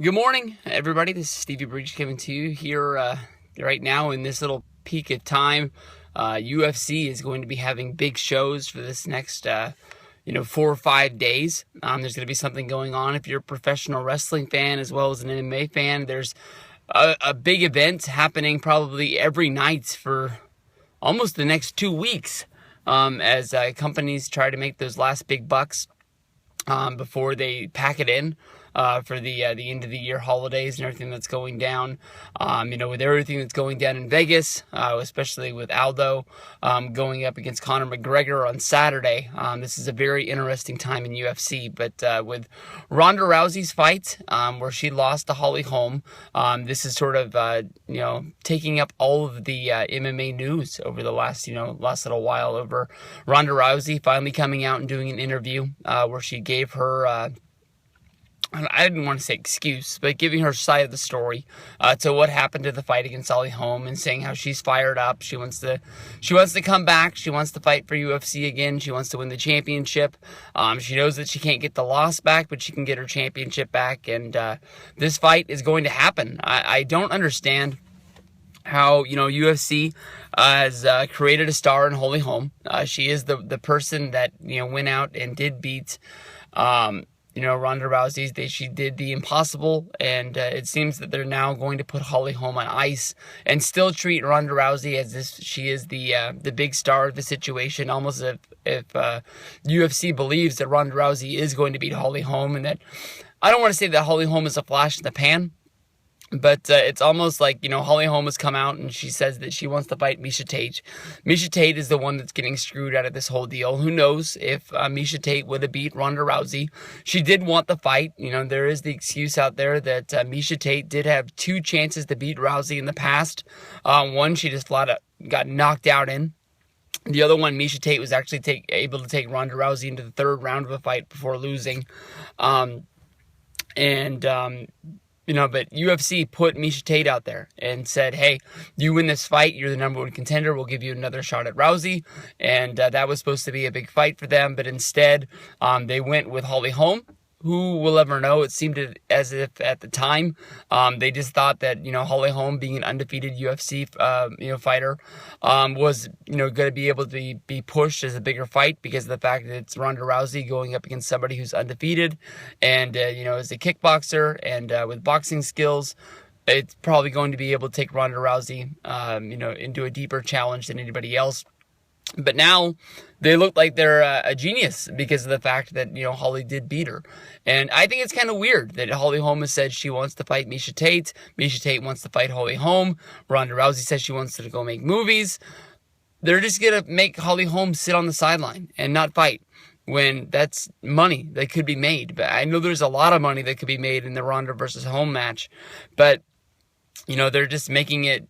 Good morning, everybody. This is Stevie Breach coming to you here right now in this little peak of time. UFC is going to be having big shows for this next, 4 or 5 days. There's going to be something going on. If you're a professional wrestling fan as well as an MMA fan, there's a big event happening probably every night for almost the next 2 weeks as companies try to make those last big bucks before they pack it in for the end of the year holidays and everything that's going down. With everything that's going down in Vegas, especially with Aldo going up against Conor McGregor on Saturday. This is a very interesting time in UFC. But with Ronda Rousey's fight, where she lost to Holm, this is sort of taking up all of the MMA news over the last little while. Over Ronda Rousey finally coming out and doing an interview where she gave her I didn't want to say excuse, but giving her side of the story to what happened to the fight against Holm, and saying how she's fired up. She wants to come back. She wants to fight for UFC again. She wants to win the championship. She knows that she can't get the loss back, but she can get her championship back. And this fight is going to happen. I don't understand how UFC has created a star in Holm. She is the person that went out and did beat Ronda Rousey. She did the impossible, and it seems that they're now going to put Holm on ice and still treat Ronda Rousey as if she is the big star of the situation, almost as if UFC believes that Ronda Rousey is going to beat Holm, and that I don't want to say that Holm is a flash in the pan. But it's almost like, Holm has come out and she says that she wants to fight Miesha Tate. Miesha Tate is the one that's getting screwed out of this whole deal. Who knows if Miesha Tate would have beat Ronda Rousey. She did want the fight. There is the excuse out there that Miesha Tate did have 2 chances to beat Rousey in the past. One, she just flat out got knocked out in. The other one, Miesha Tate was actually able to take Ronda Rousey into the 3rd round of a fight before losing. But UFC put Miesha Tate out there and said, hey, you win this fight, you're the number 1 contender, we'll give you another shot at Rousey. And that was supposed to be a big fight for them, but instead they went with Holm. Who will ever know? It seemed as if at the time they just thought that Holm, being an undefeated UFC fighter, was going to be able to be pushed as a bigger fight because of the fact that it's Ronda Rousey going up against somebody who's undefeated, and as a kickboxer and with boxing skills, it's probably going to be able to take Ronda Rousey into a deeper challenge than anybody else. But now they look like they're a genius because of the fact that, Holly did beat her. And I think it's kind of weird that Holm has said she wants to fight Miesha Tate. Miesha Tate wants to fight Holm. Ronda Rousey says she wants to go make movies. They're just going to make Holm sit on the sideline and not fight, when that's money that could be made. But I know there's a lot of money that could be made in the Ronda versus Holm match. But, they're just making it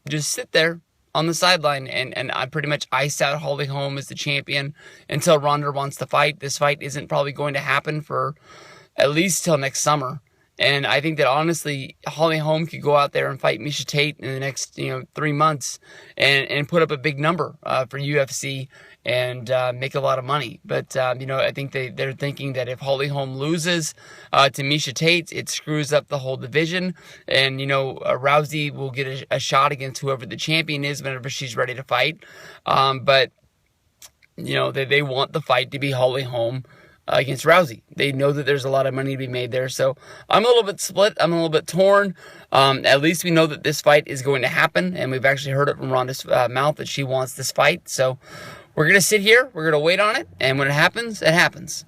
just sit there on the sideline, and I pretty much ice out Holm as the champion until Ronda wants to fight. This fight isn't probably going to happen for at least till next summer. And I think that honestly, Holm could go out there and fight Miesha Tate in the next 3 months and put up a big number for UFC and make a lot of money. But I think they're thinking that if Holm loses to Miesha Tate, it screws up the whole division, and Rousey will get a shot against whoever the champion is whenever she's ready to fight. But they want the fight to be Holm against Rousey. They know that there's a lot of money to be made there. So I'm a little bit split. I'm a little bit torn. At least we know that this fight is going to happen, and we've actually heard it from Ronda's mouth that she wants this fight. So we're going to sit here. We're going to wait on it. And when it happens, it happens.